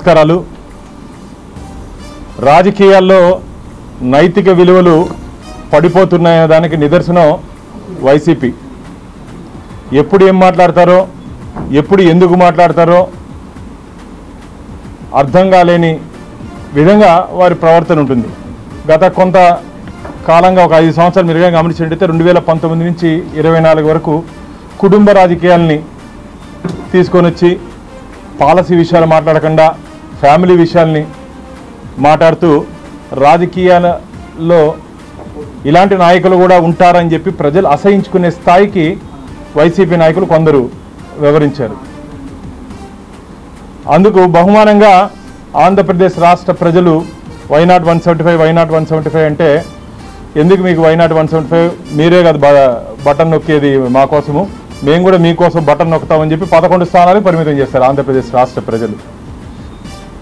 నమస్కారాలు. రాజకీయాల్లో నైతిక విలువలు పడిపోతున్నాయనే దానికి నిదర్శనం వైసీపీ. ఎప్పుడు ఏం మాట్లాడతారో, ఎప్పుడు ఎందుకు మాట్లాడతారో అర్థం కాలేని విధంగా వారి ప్రవర్తన ఉంటుంది. గత కొంత కాలంగా ఒక 5 సంవత్సరాలు మీరుగా గమనించినట్టయితే 2019 నుంచి 24 వరకు కుటుంబ రాజకీయాలని తీసుకొని వచ్చి పాలసీ విషయాలు మాట్లాడకుండా ఫ్యామిలీ విషయాల్ని మాట్లాడుతూ రాజకీయాలలో ఇలాంటి నాయకులు కూడా ఉంటారని చెప్పి ప్రజలు అసహించుకునే స్థాయికి వైసీపీ నాయకులు కొందరు వివరించారు. అందుకు బహుమానంగా ఆంధ్రప్రదేశ్ రాష్ట్ర ప్రజలు వైనాట్ 175 అంటే ఎందుకు మీకు వైనాట్ 175, మీరే కదా బటన్ నొక్కేది మా కోసము, మేము కూడా మీకోసం బటన్ నొక్కుతామని చెప్పి 11 స్థానాలకు పరిమితం చేస్తారు ఆంధ్రప్రదేశ్ రాష్ట్ర ప్రజలు.